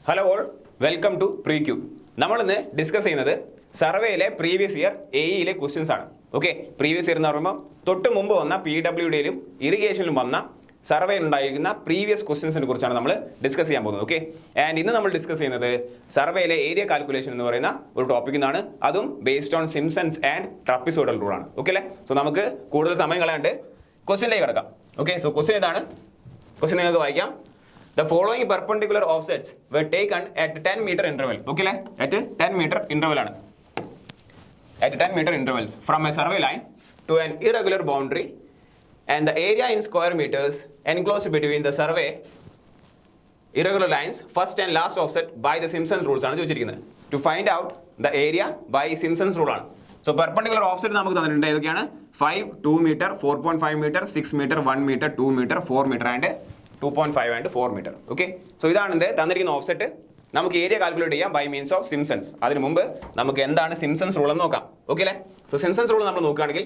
Hello all, welcome to PreQ. നമ്മളിന്ന് discuss ചെയ്യുന്നത് സർവേയിലെ പ്രീവിയസ് ഇയർ എയിലെ ക്വസ്റ്റ്യൻസ് ആണ്. ഓക്കെ, പ്രീവിയസ് ഇയർ എന്ന് പറയുമ്പോൾ തൊട്ട് മുമ്പ് വന്ന PWDയിലും ഇറിഗേഷനിലും വന്ന സർവേയിൽ ഉണ്ടായിരിക്കുന്ന പ്രീവിയസ് ക്വസ്റ്റ്യൻസിനെ കുറിച്ചാണ് നമ്മൾ ഡിസ്കസ് ചെയ്യാൻ പോകുന്നത്. ഓക്കെ, ആൻഡ് ഇന്ന് നമ്മൾ ഡിസ്കസ് ചെയ്യുന്നത് സർവേയിലെ ഏരിയ കാൽക്കുലേഷൻ എന്ന് പറയുന്ന ഒരു ടോപ്പിക്കിൽ നിന്നാണ്. അതും based on Simpson's and trapezoidal rule ആണ്. ഓക്കെ അല്ലേ? സോ നമുക്ക് കൂടുതൽ സമയം കളയാണ്ട് ക്വസ്റ്റ്യനിലേക്ക് കിടക്കാം. ഓക്കെ, സോ ക്വസ്റ്റ്യൻ ഇതാണ്. ക്വസ്റ്റ്യൻ നിങ്ങൾക്ക് വായിക്കാം. The following perpendicular offsets were taken at 10 meter interval. Okay, at 10 meter interval ആണ്. At 10 meter intervals from a survey line to an irregular boundary and the area in square meters enclosed between the survey irregular lines first and last offset by the Simpsons rules ആണ് ചോദിച്ചിരിക്കുന്നത്. To find out the area by Simpsons rule ആണ്. So perpendicular offset നമുക്ക് തന്നിട്ടുണ്ട്. ഏതൊക്കെയാണ്? 5, 2 meter, 4.5 meter, 6 meter, 1 meter, 2 meter, 4 meter and 2.5 and 4 meter. Okay, so ഇതാണ് തന്നിരിക്കുന്ന offset. നമുക്ക് area calculate ചെയ്യാം ബൈ മീൻസ് ഓഫ് സിംപ്സൺസ്. അതിന് മുമ്പ് നമുക്ക് എന്താണ് സിംപ്സൺസ് റൂൾ എന്ന് നോക്കാം. ഓക്കെ അല്ലേ? സോ സിംപ്സൺസ് റൂൾ നമ്മൾ നോക്കുകയാണെങ്കിൽ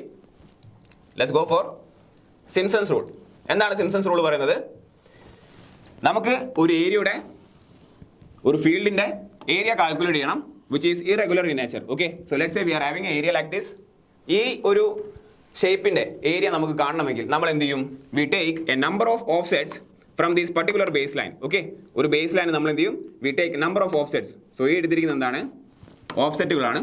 let's go for Simpson's rule. എന്താണ് സിംപ്സൺസ് റൂൾ പറയുന്നത്? നമുക്ക് ഒരു ഏരിയയുടെ ഒരു ഫീൽഡിന്റെ ഏരിയ കാൽക്കുലേറ്റ് ചെയ്യണം which is irregular in nature. Okay, so let's say we are having a area like this. ഈ ഒരു ഷേപ്പിന്റെ ഏരിയ നമുക്ക് കാണണമെങ്കിൽ നമ്മൾ എന്ത് ചെയ്യും? We take a number of offsets from these particular base line. Okay, ഒരു ബേസ് ലൈൻ നമ്മൾ എന്ത് ചെയ്യും? We take number of offsets. So ഈ എടുത്തിരിക്കുന്നത് എന്താണ്? ഓഫ്സെറ്റുകളാണ്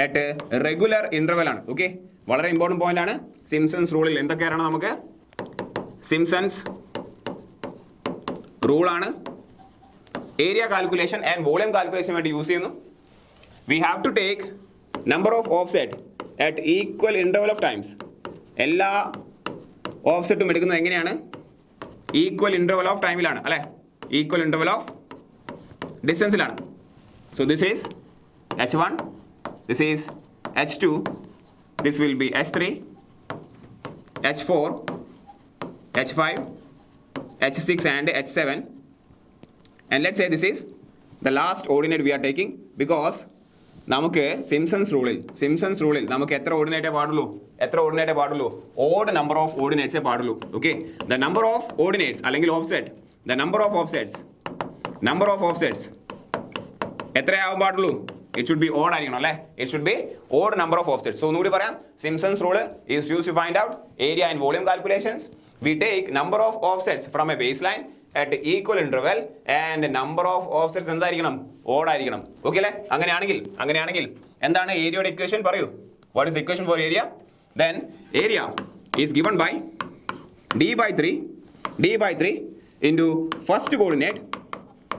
അറ്റ് റെഗുലർ ഇന്റർവൽ ആണ്. ഓക്കെ, വളരെ ഇമ്പോർട്ടൻറ്റ് പോയിന്റ് ആണ്. സിംപ്സൺസ് റൂളിൽ എന്തൊക്കെയാണ് നമുക്ക്? സിംപ്സൺസ് റൂളാണ് area calculation and volume calculation വേണ്ടി യൂസ് ചെയ്യുന്നു. We have to take number of offset at equal interval of times. എല്ലാ ഓഫ്സെറ്റും എടുക്കുന്നത് എങ്ങനെയാണ്? ഈക്വൽ ഇന്റർവൽ ഓഫ് ടൈമിലാണ് അല്ലേ? ഈക്വൽ ഇന്റർവൽ ഓഫ് ഡിസ്റ്റൻസിലാണ്. So this is H1, this is H2, this will be H3, H4, H5, H6 and H7 and let's say this is the last ordinate we are taking because നമുക്ക് Simpson's റൂളിൽ നമുക്ക് എത്ര ഓർഡിനേറ്റേ പാടുള്ളൂ? Odd number of ഓർഡിനേറ്റ്സേ പാടുള്ളൂ. Okay, the number of ordinates അല്ലെങ്കിൽ offset, the number of offsets എത്രയാവാൻ പാടുള്ളൂ? ഇറ്റ് ഷുഡ് ബി ഓഡ് ആയിരിക്കണം അല്ലേ? It should be odd number of offsets. So ഒന്നുകൂടി പറയാം, Simpson's rule is use to find out area and volume calculations. We take number of offsets from a base line at equal interval and number of offsets എന്തായിരിക്കണം? Odd ആയിരിക്കണം. Okay അല്ലേ? അങ്ങനെയാണെങ്കിൽ എന്താണ് ഏരിയയുടെ equation? പറയൂ. What is equation for area? Then area is given by d by 3 into first coordinate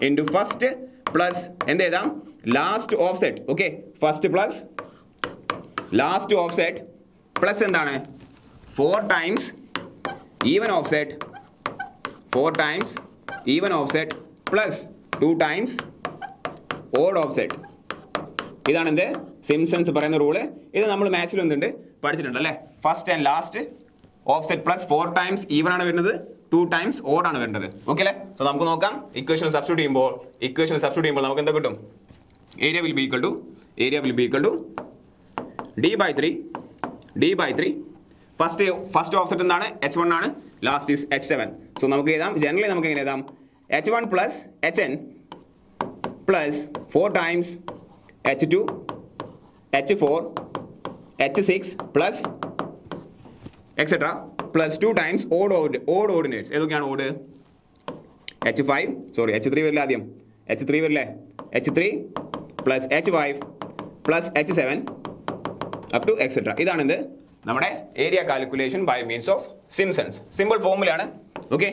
into first plus എന്ത് എഴുതാം? Last offset. Okay, first plus last offset plus എന്താണ്? 4 times even offset, 4 times even offset plus 2 times odd offset. ഇതാണ് എന്ത്? Simpsons പറയുന്ന rule. ഇത് നമ്മൾ മാത്സിൽ എന്തുണ്ട് പഠിച്ചിട്ടുണ്ട് അല്ലേ? First and last offset plus 4 times even ആണ് വരുന്നത്, 2 times odd ആണ് വരുന്നത്. ഓക്കെ അല്ലേ? സോ നമുക്ക് നോക്കാം. ഇക്വേഷൻ സബ്സ്റ്റിറ്റ്യൂട്ട് ചെയ്യുമ്പോൾ നമുക്ക് എന്താ കിട്ടും? Area will be equal to d by 3. First offset എന്താണ്? H1 ആണ്. Last is H7. സോ നമുക്ക് എഴുതാം, ജനറലി നമുക്ക് എങ്ങനെ എഴുതാം? H1 plus HN plus 4 times H2, H4, H6 plus etcetera plus 2 times odd ordinates. ഏതൊക്കെയാണ് ഓഡ്? H3 വരില്ല ആദ്യം. H3 വരില്ലേ? H3 plus H5 plus H7 up to etcetera. ഇതാണ് എന്ത്? നമ്മുടെ area calculation by means of Simpson's. Simple ഫോർമുലയാണ്. Okay,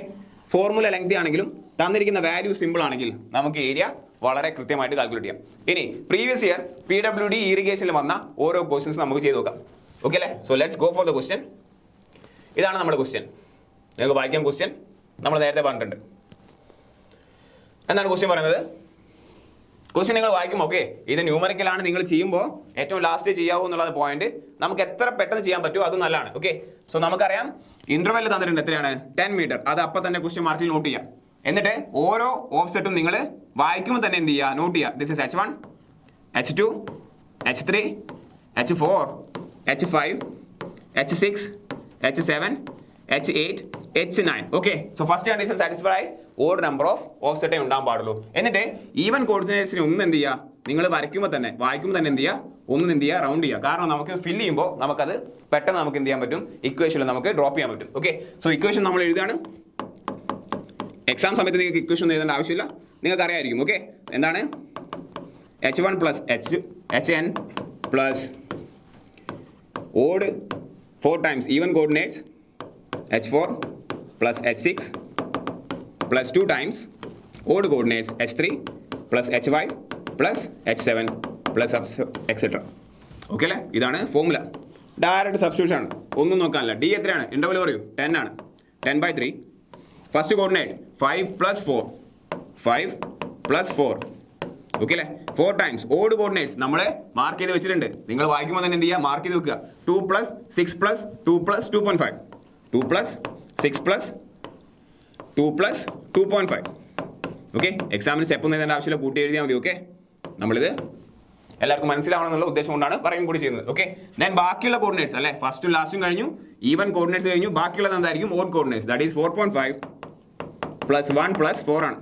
formula lengthy ആണെങ്കിലും തന്നിരിക്കുന്ന വാല്യൂ സിമ്പിൾ ആണെങ്കിൽ നമുക്ക് ഏരിയ വളരെ കൃത്യമായിട്ട് കാൽക്കുലേറ്റ് ചെയ്യാം. ഇനി പ്രീവിയസ് ഇയർ PWD ഇറിഗേഷനിൽ വന്ന ഓരോ ക്വസ്റ്റ്യൻസ് നമുക്ക് ചെയ്ത് നോക്കാം. ഓക്കെ അല്ലേ? So let's go for the question. ഇതാണ് നമ്മുടെ ക്വസ്റ്റ്യൻ. നിങ്ങൾക്ക് വായിക്കാം. ക്വസ്റ്റ്യൻ നമ്മൾ നേരത്തെ പറഞ്ഞിട്ടുണ്ട്. എന്താണ് ക്വസ്റ്റ്യൻ പറയുന്നത്? ക്വസ്റ്റ്യൻ നിങ്ങൾ വായിക്കും. ഓക്കെ, ഇത് ന്യൂമറിക്കലാണ്. നിങ്ങൾ ചെയ്യുമ്പോൾ ഏറ്റവും ലാസ്റ്റ് ചെയ്യാവൂ എന്നുള്ളത് പോയിന്റ്. നമുക്ക് എത്ര പെട്ടെന്ന് ചെയ്യാൻ പറ്റുമോ അത് നല്ലതാണ്. ഓക്കെ, സോ നമുക്കറിയാം ഇന്റർവെൽ തന്നിട്ടുണ്ട്. എത്രയാണ്? 10 മീറ്റർ. അത് അപ്പം തന്നെ ക്വസ്റ്റ്യൻ മാർക്കിൽ നോട്ട് ചെയ്യാം. എന്നിട്ട് ഓരോ ഓഫ്സെറ്റും നിങ്ങൾ വായിക്കുമ്പോൾ തന്നെ എന്ത് ചെയ്യുക? നോട്ട് ചെയ്യുക. This is H1, H2, H3, H4, H5, H6, H7, H8 H9. Okay, so first condition satisfy ആയി, ഓഡ് നമ്പർ ഓഫ് ഓഫ്സെറ്റേ ഉണ്ടാകാൻ പാടുള്ളൂ. എന്നിട്ട് ഈവൻ കോർഡിനേറ്റ്സിന് ഒന്ന് എന്ത് ചെയ്യുക, നിങ്ങൾ വായിക്കുമ്പോൾ തന്നെ എന്ത് ചെയ്യുക, ഒന്ന് എന്ത് ചെയ്യുക, റൗണ്ട് ചെയ്യുക. കാരണം നമുക്ക് ഫില്ല് ചെയ്യുമ്പോൾ നമുക്കത് പെട്ടെന്ന് നമുക്ക് എന്ത് ചെയ്യാൻ പറ്റും, ഇക്വേഷനിൽ നമുക്ക് ഡ്രോപ്പ് ചെയ്യാൻ പറ്റും. ഓക്കെ, സോ ഇക്വേഷൻ നമ്മൾ എഴുതുകയാണ്. എക്സാം സമയത്ത് നിങ്ങൾക്ക് ഇക്വേഷൻ ഒന്നും എഴുതേണ്ട ആവശ്യമില്ല, നിങ്ങൾക്ക് അറിയാമായിരിക്കും. ഓക്കെ, എന്താണ് H1 plus Hn plus odd 4 times even coordinates H4 plus H6 plus 2 times odd coordinates H3 plus H5 plus H7 plus etcetera. Okay അല്ലേ, ഇതാണ് ഫോർമുല. ഡയറക്റ്റ് സബ്സ്റ്റിറ്റ്യൂഷൻ ആണ്, ഒന്നും നോക്കാനില്ല. ഡി എത്രയാണ്, ഇൻ്റർവൽ പറയൂ, 10 ആണ്. 10/3. First coordinate 5 plus 4, 5 plus 4. Okay അല്ലേ, 4 times odd coordinates നമ്മൾ mark ചെയ്ത് വെച്ചിട്ടുണ്ട്. നിങ്ങൾ വായിക്കുമ്പോൾ തന്നെ എന്ത് ചെയ്യുക, മാർക്ക് ചെയ്ത് വെക്കുക. 2 plus 6 plus 2 plus 2.5, 2 plus 6 plus 2 plus 2.5. Okay, എക്സാമിന് സ്റ്റെപ്പ് ഒന്നും എഴുതേണ്ട ആവശ്യമില്ല, കൂട്ടി എഴുതിയാൽ മതി. ഓക്കെ, നമ്മളിത് എല്ലാവർക്കും മനസ്സിലാവണം എന്നുള്ള ഉദ്ദേശം കൊണ്ടാണ് പറയും കൂടി ചെയ്യുന്നത്. ഓക്കെ, ദെൻ ബാക്കിയുള്ള കോർഡിനേറ്റ്സ് അല്ലേ, ഫസ്റ്റും ലാസ്റ്റും കഴിഞ്ഞു, ഈവൻ കോർഡിനേറ്റ്സ് കഴിഞ്ഞു, ബാക്കിയുള്ളത് എന്തായിരിക്കും, odd coordinates. That is 4.5 plus 1 plus 4 ആണ്.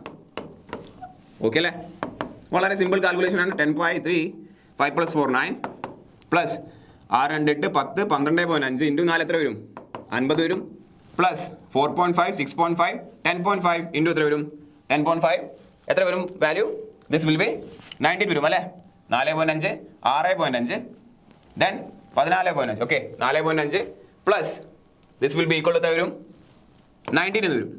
ഓക്കെ അല്ലേ, വളരെ സിമ്പിൾ കാൽക്കുലേഷൻ ആണ്. 10/3 5 പ്ലസ് 4 9 പ്ലസ് 6 2 8 10 12.5 ഇൻറ്റു 4 എത്ര വരും, 50 വരും. പ്ലസ് 4.5 6.5 10.5 ഇൻറ്റു എത്ര വരും, 10.5 എത്ര വരും വാല്യൂ, ദിസ് വിൽ ബി 19 വരും അല്ലേ. 4.5 6.5 then 14.5. Okay, 4.5 plus this will be equal to എത്ര വരും, 19 എന്ന് വരും.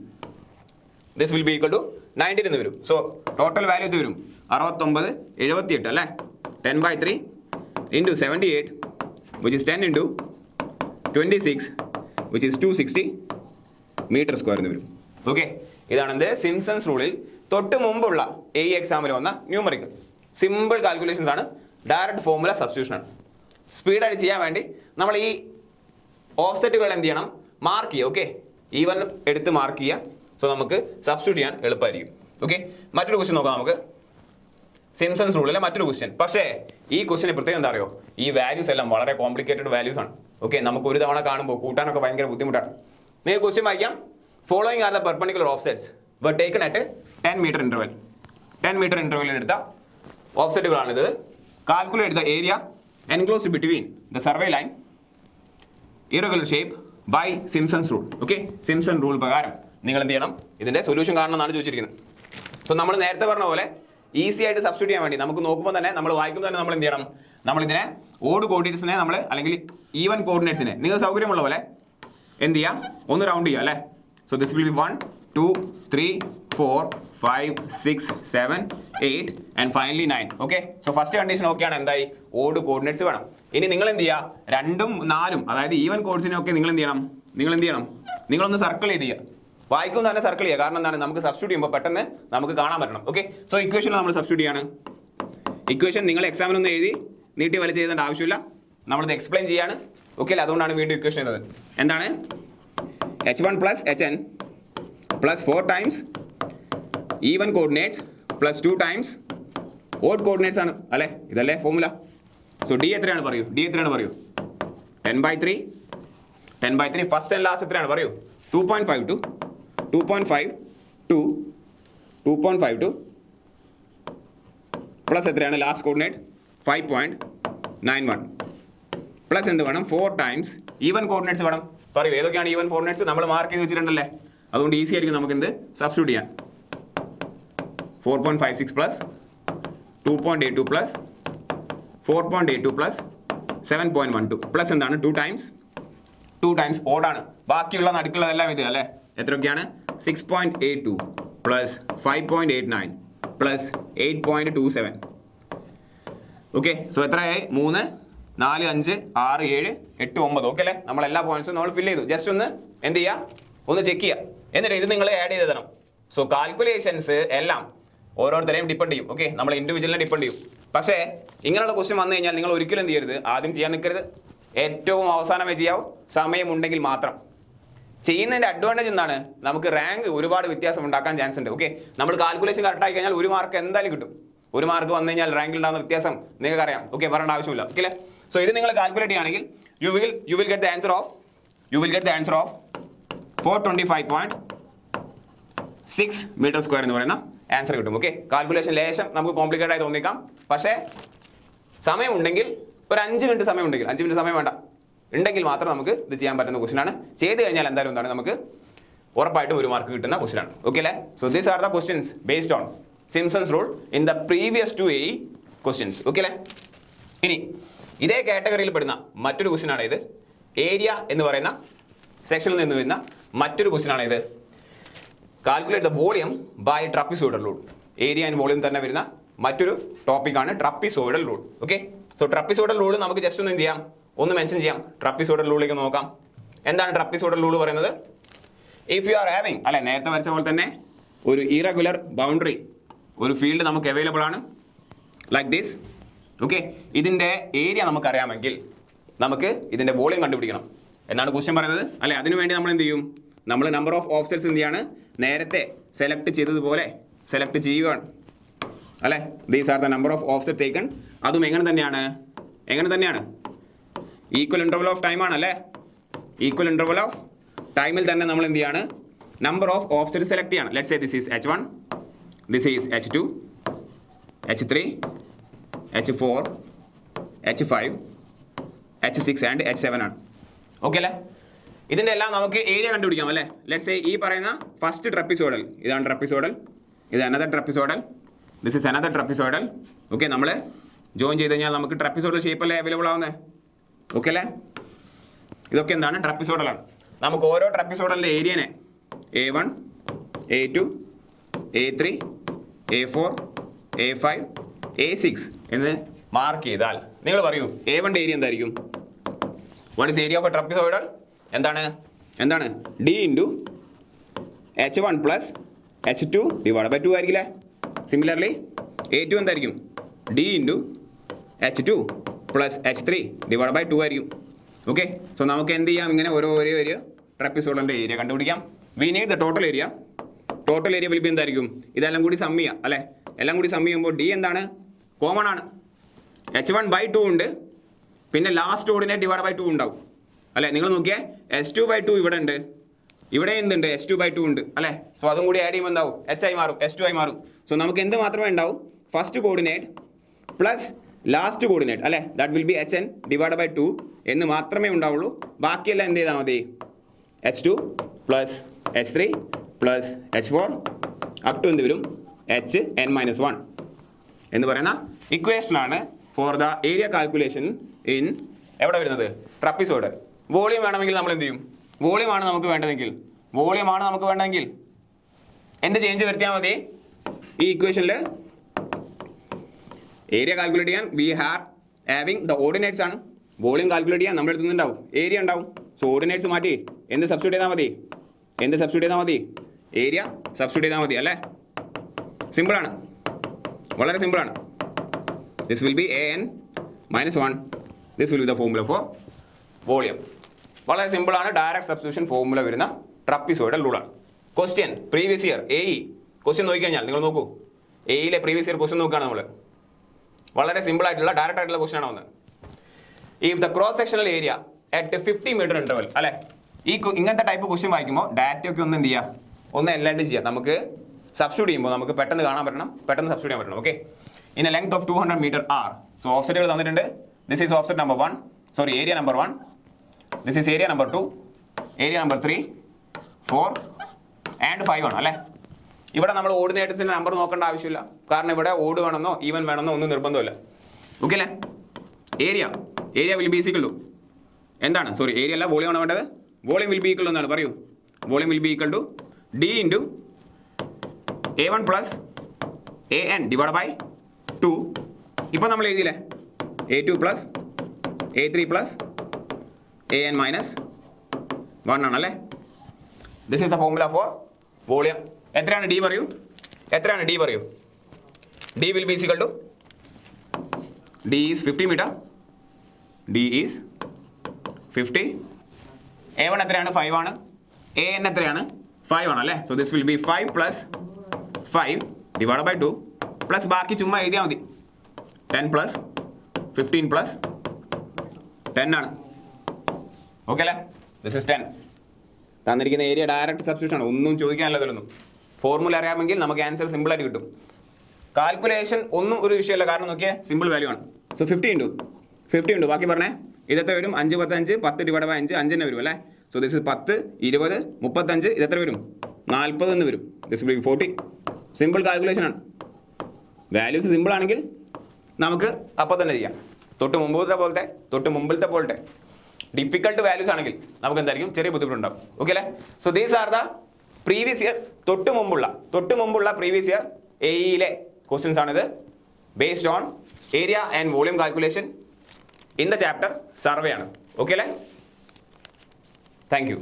This will be equal to 19 എന്ന് വരും. സോ ടോട്ടൽ വാല്യൂ എത്ര വരും, 69 78 അല്ലേ. 10/3 into 78 which is 10 into 26 which is 260 metre square എന്ന് വരും. ഓക്കെ, ഇതാണ് എന്ത്, സിംപ്സൺസ് റൂളിൽ തൊട്ട് മുമ്പുള്ള AE എക്സാമിൽ വന്ന ന്യൂമറിക്കൽ സിമ്പിൾ കാൽക്കുലേഷൻസ് ആണ്. ഡയറക്റ്റ് ഫോർമുല സബ്സ്റ്റിറ്റ്യൂഷൻ ആണ്. സ്പീഡായിട്ട് ചെയ്യാൻ വേണ്ടി നമ്മൾ ഈ ഓഫ്സെറ്റുകൾ എന്ത് ചെയ്യണം, മാർക്ക് ചെയ്യുക. ഓക്കെ, ഈവൻ എടുത്ത് മാർക്ക് ചെയ്യുക. സോ നമുക്ക് സബ്സ്റ്റിറ്റ്യൂട്ട് ചെയ്യാൻ എളുപ്പമായിരിക്കും. ഓക്കെ, മറ്റൊരു ക്വസ്റ്റ്യൻ നോക്കാം നമുക്ക്. സിംപ്സൺസ് റൂളിലെ മറ്റൊരു ക്വസ്റ്റ്യൻ. പക്ഷേ ഈ ക്വസ്റ്റ്യന് പ്രത്യേകം എന്താ അറിയോ, ഈ വാല്യൂസ് എല്ലാം വളരെ കോംപ്ലിക്കേറ്റഡ് വാല്യൂസ് ആണ്. ഓക്കെ, നമുക്ക് ഒരു തവണ കാണുമ്പോൾ കൂട്ടാനൊക്കെ ഭയങ്കര ബുദ്ധിമുട്ടാണ്. നിങ്ങൾക്ക് ക്വസ്റ്റ്യൻ വായിക്കാം. Following are the perpendicular offsets but taken at 10 metre interval. 10 metre ഇൻ്റർവെല്ലിൽ എടുത്ത ഓഫ്സെറ്റുകളാണിത്. Calculate the area enclosed between the survey line irregular shape by Simpson's rule. Okay, Simpson rule പ്രകാരം നിങ്ങൾ എന്ത് ചെയ്യണം, ഇതിൻ്റെ സൊല്യൂഷൻ കാണണം എന്നാണ് ചോദിച്ചിരിക്കുന്നത്. സോ നമ്മൾ നേരത്തെ പറഞ്ഞ പോലെ ഈസി ആയിട്ട് സബ്സ്റ്റിറ്റ്യൂട്ട് ചെയ്യാൻ വേണ്ടി നമുക്ക് നോക്കുമ്പോൾ തന്നെ, നമ്മൾ വായിക്കുമ്പോൾ തന്നെ നമ്മൾ എന്ത് ചെയ്യണം, നമ്മളിതിനെ ഓഡ് കോർഡിനേറ്റ്സിനെ നമ്മൾ അല്ലെങ്കിൽ ഈവൻ കോർഡിനേറ്റ്സിനെ നിങ്ങൾ സൗകര്യമുള്ള പോലെ എന്ത് ചെയ്യുക, ഒന്ന് റൗണ്ട് ചെയ്യുക അല്ലേ. So this will B 1 2 3 4 5 6 7 8 and finally 9. Okay, so first condition ഓക്കെയാണ്, എന്തായി, ഓഡ് കോർഡിനേറ്റ്സ് വേണം. ഇനി നിങ്ങൾ എന്ത് ചെയ്യുക, 2ഉം 4ഉം അതായത് ഈവൻ കോർഡിനേറ്റ്സിനൊക്കെ നിങ്ങൾ എന്ത് ചെയ്യണം, നിങ്ങളൊന്ന് സർക്കിൾ ചെയ്ത് ചെയ്യുക. വായിക്കും തന്നെ സർക്കിൾ ചെയ്യുക. കാരണം എന്താണ്, നമുക്ക് സബ്സ്റ്റിറ്റ്യൂട്ട് ചെയ്യുമ്പോൾ പെട്ടെന്ന് നമുക്ക് കാണാൻ പറ്റണം. ഓക്കെ, സോ ഇക്വേഷനിൽ നമ്മൾ സബ്സ്റ്റിറ്റ്യൂട്ട് ചെയ്യാണ്. ഇക്വേഷൻ നിങ്ങൾ എക്സാമിനൊന്നും എഴുതി നീട്ടി വലിച്ച് എഴുതേണ്ട ആവശ്യമില്ല, നമ്മളിത് എക്സ്പ്ലെയിൻ ചെയ്യാണ്. ഓക്കെ അല്ലേ, അതുകൊണ്ടാണ് വീണ്ടും ഇക്വേഷൻ എഴുതുന്നത്. എന്താണ്, H1 plus Hn plus 4 times even coordinates plus 2 times odd coordinates ആണ് അല്ലേ, ഇതല്ലേ ഫോർമുല. സോ ഡി എത്രയാണ് പറയൂ, 10/3 ഫസ്റ്റ് ആൻഡ് ലാസ്റ്റ് എത്രയാണ് പറയൂ, 2.52 2.52 പ്ലസ് എത്രയാണ് ലാസ്റ്റ് കോർഡിനേറ്റ് 5.91 പ്ലസ് എന്ത് വേണം, 4 ടൈംസ് ഈവൻ കോർഡിനേറ്റ്സ് വേണം. പറയൂ ഏതൊക്കെയാണ് ഈവൻ കോർഡിനേറ്റ്സ്, നമ്മൾ മാർക്ക് ചെയ്ത് വെച്ചിട്ടുണ്ടല്ലേ, അതുകൊണ്ട് ഈസി ആയിരിക്കും നമുക്ക് എന്ത് സബ്സ്റ്റിറ്റ്യൂട്ട് ചെയ്യാൻ. 4.56 പ്ലസ് 2.82 പ്ലസ് 4.82 പ്ലസ് 7.12 പ്ലസ് എന്താണ് 2 ടൈംസ് ഓടാണ്. ബാക്കിയുള്ള നടുക്കുള്ളതെല്ലാം ഇത് അല്ലേ, എത്രയൊക്കെയാണ് 6.82 പ്ലസ് 5.89 പ്ലസ് 8.27. ഓക്കെ, സോ എത്രയായി, 3 4 5 6 7 8 9. ഓക്കെ അല്ലേ, നമ്മൾ എല്ലാ പോയിന്റ്സും നമ്മൾ ഫില്ല് ചെയ്തു. ജസ്റ്റ് ഒന്ന് എന്ത് ചെയ്യുക, ഒന്ന് ചെക്ക് ചെയ്യുക, എന്നിട്ട് ഇത് നിങ്ങൾ ആഡ് ചെയ്ത് തരണം. സോ കാൽക്കുലേഷൻസ് എല്ലാം ഓരോരുത്തരെയും ഡിപ്പെൻഡ് ചെയ്യും. ഓക്കെ, നമ്മൾ ഇൻഡിവിജ്വലിനെ ഡിപ്പെൻഡ് ചെയ്യും. പക്ഷേ ഇങ്ങനെയുള്ള ക്വസ്റ്റ്യൻ വന്നു കഴിഞ്ഞാൽ നിങ്ങൾ ഒരിക്കലും എന്ത് ചെയ്യരുത്, ആദ്യം ചെയ്യാൻ നിൽക്കരുത്, ഏറ്റവും അവസാനമേ ചെയ്യാവൂ, സമയമുണ്ടെങ്കിൽ മാത്രം. ചെയ്യുന്നതിൻ്റെ അഡ്വാൻറ്റേജ് എന്താണ്, നമുക്ക് റാങ്ക് ഒരുപാട് വ്യത്യാസം ഉണ്ടാക്കാൻ ചാൻസ് ഉണ്ട്. ഓക്കെ, നമ്മൾ കാൽക്കുലേഷൻ കറക്റ്റായി കഴിഞ്ഞാൽ 1 മാർക്ക് എന്തായാലും കിട്ടും. 1 മാർക്ക് വന്നു കഴിഞ്ഞാൽ റാങ്കിൽ ഉണ്ടാകുന്ന വ്യത്യാസം നിങ്ങൾക്ക് അറിയാം. ഓക്കെ, പറയേണ്ട ആവശ്യമില്ല. ഓക്കെ അല്ലേ, സോ ഇത് നിങ്ങൾ കാൽക്കുലേറ്റ് ചെയ്യുകയാണെങ്കിൽ you will get the answer of 425.6 metre square എന്ന് പറയുന്ന ആൻസർ കിട്ടും. ഓക്കെ, കാൽക്കുലേഷൻ ലേശം നമുക്ക് കോംപ്ലിക്കേറ്റഡ് ആയി തോന്നിക്കാം, പക്ഷേ സമയമുണ്ടെങ്കിൽ ഒരു 5 മിനിറ്റ് സമയമുണ്ടെങ്കിൽ, 5 മിനിറ്റ് സമയം വേണ്ട, ഉണ്ടെങ്കിൽ മാത്രം നമുക്ക് ഇത് ചെയ്യാൻ പറ്റുന്ന ക്വസ്റ്റ്യനാണ്. ചെയ്ത് കഴിഞ്ഞാൽ എന്തായാലും എന്താണ് നമുക്ക് ഉറപ്പായിട്ടും ഒരു മാർക്ക് കിട്ടുന്ന ക്വസ്റ്റ്യനാണ്. ഓക്കെ അല്ലേ? So these are the questions based on Simpson's rule in the previous 2 AE questions. Okay അല്ലേ? ഇനി ഇതേ കാറ്റഗറിയിൽ പെടുന്ന മറ്റൊരു ക്വസ്റ്റ്യനാണ് ഇത്. ഏരിയ എന്ന് പറയുന്ന സെക്ഷനിൽ നിന്ന് വരുന്ന മറ്റൊരു ക്വസ്റ്റ്യനാണ് ഇത്. Calculate the volume by trapezoidal rule. Area and volume തന്നെ വരുന്ന മറ്റൊരു ടോപ്പിക്കാണ് trapezoidal rule. Okay, so trapezoidal rule നമുക്ക് ജസ്റ്റ് ഒന്ന് എന്ത് ചെയ്യാം, ഒന്ന് മെൻഷൻ ചെയ്യാം. ട്രപ്പിസോയിഡൽ റൂളിലേക്ക് നോക്കാം. എന്താണ് ട്രപ്പിസോയിഡൽ റൂൾ പറയുന്നത്? ഇഫ് യു ആർ ഹാവിങ്, അല്ലെ നേരത്തെ വരച്ച പോലെ തന്നെ ഒരു ഇറഗുലർ ബൗണ്ടറി, ഒരു ഫീൽഡ് നമുക്ക് അവൈലബിൾ ആണ് ലൈക്ക് ദിസ്. ഓക്കെ, ഇതിൻ്റെ ഏരിയ നമുക്കറിയാമെങ്കിൽ നമുക്ക് ഇതിൻ്റെ വോളിയം കണ്ടുപിടിക്കണം എന്നാണ് ക്വസ്റ്റ്യൻ പറയുന്നത്, അല്ലെ? അതിനുവേണ്ടി നമ്മൾ എന്ത് ചെയ്യും? നമ്മൾ നമ്പർ ഓഫ് ഓഫ്സെറ്റ്സ് എന്ത് ചെയ്യാണ്, നേരത്തെ സെലക്ട് ചെയ്തതുപോലെ സെലക്ട് ചെയ്യുകയാണ്, അല്ലേ? These are the number of offset taken. അതും എങ്ങനെ തന്നെയാണ് ഈക്വൽ ഇൻ്റർവൽ ഓഫ് ടൈം ആണ്, അല്ലേ? ഈക്വൽ ഇൻ്റർവൽ ഓഫ് ടൈമിൽ തന്നെ നമ്മൾ എന്ത് ചെയ്യാണ്, നമ്പർ ഓഫ് ഓഫ്സെറ്റ് സെലക്ട് ചെയ്യണം. Let's say this is H1, this is H2, H3, H4, H5, H6 and H7 ആണ്. ഓക്കെ അല്ലേ? ഇതിൻ്റെ എല്ലാം നമുക്ക് ഏരിയ കണ്ടുപിടിക്കാം, അല്ലേ? ലെറ്റ്സ് സേ ഈ പറയുന്ന ഫസ്റ്റ് ട്രപ്പിസോഡൽ, ഇതാണ് ട്രപ്പിസോഡൽ, ഇത് another trapezoidal, this is another trapezoidal. Okay, നമ്മൾ ജോയിൻ ചെയ്ത് കഴിഞ്ഞാൽ നമുക്ക് ട്രപ്പിസോഡൽ ഷേപ്പല്ലേ അവൈലബിൾ ആവുന്നത്. ഓക്കെ അല്ലേ? ഇതൊക്കെ എന്താണ്, ട്രപ്പിസോഡലാണ്. നമുക്ക് ഓരോ ട്രപ്പിസോഡലിൻ്റെ ഏരിയനെ A1, A2, A3, A4, A5, A6 എന്ന് മാർക്ക് ചെയ്താൽ നിങ്ങൾ പറയൂ A1ൻ്റെ ഏരിയ എന്തായിരിക്കും? What is area of a trapezoidal? എന്താണ് D into H1 plus H2 divide by 2 ആയിരിക്കില്ലേ? സിമിലർലി A2 എന്തായിരിക്കും? D into H2 plus H3 divide by 2 ആയിരിക്കും. ഓക്കെ, സോ നമുക്ക് എന്ത് ചെയ്യാം, ഇങ്ങനെ ഓരോ ട്രപ്പിസോഡലിൻ്റെ ഏരിയ കണ്ടുപിടിക്കാം. We need the total area. Total area will be എന്തായിരിക്കും? ഇതെല്ലാം കൂടി സം ചെയ്യാം, അല്ലേ? എല്ലാം കൂടി സം ചെയ്യുമ്പോൾ D എന്താണ്, കോമൺ ആണ്. H1 ബൈ 2 ഉണ്ട്, പിന്നെ ലാസ്റ്റ് കോർഡിനേറ്റ് ഡിവൈഡ് ബൈ 2 ഉണ്ടാവും, അല്ലേ? നിങ്ങൾ നോക്കിയേ, S2 ബൈ 2 ഇവിടെ ഉണ്ട്, ഇവിടെ എന്തുണ്ട്, S2 ബൈ 2 ഉണ്ട്, അല്ലേ? സോ അതും കൂടി ആഡ് ചെയ്യുമ്പോൾ എന്താവും, H ആയി മാറും, S2 ആയി മാറും. സോ നമുക്ക് എന്ത് മാത്രമേ ഉണ്ടാവും, first coordinate plus last coordinate, അല്ലേ? That will be HN divide by 2 എന്ന് മാത്രമേ ഉണ്ടാവുള്ളൂ. ബാക്കിയെല്ലാം എന്ത് ചെയ്താൽ മതി, H2 plus H3 plus H4 up to എന്ത് വരും, HN-1 എന്ന് പറയുന്ന ഇക്വേഷനാണ് for the area calculation in എവിടെ വരുന്നത്, ട്രപ്പിസോയിഡൽ. വോളിയം വേണമെങ്കിൽ നമ്മൾ എന്ത് ചെയ്യും, വോളിയമാണ് നമുക്ക് വേണ്ടതെങ്കിൽ എന്ത് ചേഞ്ച് വരുത്തിയാൽ മതി, ഈ ഇക്വേഷനിൽ ഏരിയ കാൽക്കുലേറ്റ് ചെയ്യാൻ വി ഹാവിങ് ദ ഓർഡിനേറ്റ്സ് ആണ്. വോളിയം കാൽക്കുലേറ്റ് ചെയ്യാൻ നമ്മൾ എടുത്തുണ്ടാവും, ഏരിയ ഉണ്ടാവും. സോ ഓർഡിനേറ്റ്സ് മാറ്റി എന്ത് സബ്സ്റ്റിറ്റ്യൂട്ട് ചെയ്താൽ മതി, ഏരിയ സബ്സ്റ്റിറ്റ്യൂട്ട് ചെയ്താൽ മതി, അല്ലേ? സിമ്പിളാണ്, വളരെ സിമ്പിളാണ്. This will be AN-1, this will be the formula for volume. വളരെ സിമ്പിളാണ്, ഡയറക്റ്റ് സബ്സ്റ്റിറ്റ്യൂഷൻ ഫോർമുല വരുന്ന ട്രപ്പിസോയിഡൽ റൂളാണ്. Question previous year AE question നോക്കിക്കഴിഞ്ഞാൽ നിങ്ങൾ നോക്കൂ, AEയിലെ പ്രീവിയസ് ഇയർ ക്വസ്റ്റ്യൻ നോക്കുകയാണ് നമ്മൾ. വളരെ സിമ്പിൾ ആയിട്ടുള്ള ഡയറക്റ്റ് ആയിട്ടുള്ള ക്വസ്റ്റ്യൻ ആണ് വന്നത്. If the cross sectional area at 50 metre interval, അല്ലേ? ഇങ്ങനത്തെ ടൈപ്പ് ക്വസ്റ്റ്യൻ വായിക്കുമ്പോൾ ഡാറ്റയൊക്കെ ഒന്ന് എന്ത് ചെയ്യുക, ഒന്ന് എല്ലായിട്ട് ചെയ്യാം. നമുക്ക് സബ്സ്റ്റിറ്റ്യൂട്ട് ചെയ്യുമ്പോൾ നമുക്ക് പെട്ടെന്ന് കാണാൻ പറ്റണം, പെട്ടെന്ന് സബ്സ്റ്റിറ്റ്യൂട്ട് ചെയ്യാൻ പറ്റണം. Okay, in a length of 200 metre R. So ഓഫ്സെറ്റുകൾ തന്നിട്ടുണ്ട്. This is offset number 1, sorry area number 1, this is area number 2, area number 3, 4 and 5 ആണ്, അല്ലേ? ഇവിടെ നമ്മൾ ഓർഡിനേറ്റേഴ്സിൻ്റെ നമ്പർ നോക്കേണ്ട ആവശ്യമില്ല, കാരണം ഇവിടെ ഓഡ് വേണമെന്നോ ഈവൻ വേണമെന്നോ ഒന്നും നിർബന്ധമില്ല. ഓക്കെ അല്ലേ? Area will be equal to എന്താണ്, സോറി ഏരിയ അല്ല, വോളിയം ആണ് വേണ്ടത്. Volume will be equal to എന്താണ്, പറയൂ. Volume will be equal to D into A1 plus AN divide by 2. ഇപ്പോൾ നമ്മൾ എഴുതിയില്ലേ, A2 plus A3 plus AN-1 ആണല്ലേ? This is the formula for volume. എത്രയാണ് D പറയൂ, D will be equal to, D is 50 metre, D is 50. A1 എത്രയാണ്, 5 ആണ്. AN എത്രയാണ്, 5 ആണ്, അല്ലേ? So this will be 5 plus 5 divide by 2 plus ബാക്കി ചുമ്മാ എഴുതിയാൽ മതി. 10 പ്ലസ് 15 പ്ലസ് 10 ആണ്. ഓക്കെ അല്ലേ? This is 10. തന്നിരിക്കുന്ന ഏരിയ ഡയറക്റ്റ് സബ്സ്റ്റിറ്റ്യൂഷൻ ആണ്, ഒന്നും ചോദിക്കാനല്ല ഇതിലൊന്നും. ഫോർമുല അറിയാമെങ്കിൽ നമുക്ക് ആൻസർ സിമ്പിളായിട്ട് കിട്ടും. കാൽക്കുലേഷൻ ഒന്നും ഒരു വിഷയമല്ല, കാരണം നോക്കിയാൽ സിമ്പിൾ വാല്യൂ ആണ്. സോ 50 ഉണ്ട്. ബാക്കി പറഞ്ഞേ ഇതെത്ര വരും? 5 10 10 ഡിവൈഡ് ബൈ 5 5 തന്നെ വരും അല്ലേ. സോ ദിസ് ഇസ് 10 20 35 ഇതെത്ര വരും? 40 എന്ന് വരും. This will B 40. Simple calculation ആണ്. വാല്യൂസ് സിമ്പിൾ ആണെങ്കിൽ നമുക്ക് അപ്പോൾ തന്നെ ചെയ്യാം. തൊട്ട് മുമ്പിലത്തെ പോലത്തെ ഡിഫിക്കൽട്ട് വാല്യൂസ് ആണെങ്കിൽ നമുക്ക് എന്തായിരിക്കും? ചെറിയ ബുദ്ധിമുട്ടുണ്ടാവും. ഓക്കെ അല്ലേ? So these are the previous year തൊട്ട് മുമ്പുള്ള പ്രീവിയസ് ഇയർ എയിലെ ക്വസ്റ്റ്യൻസ് ആണിത്. Based on area and volume calculation in the chapter survey ആണ്. ഓക്കെ അല്ലേ? Thank you.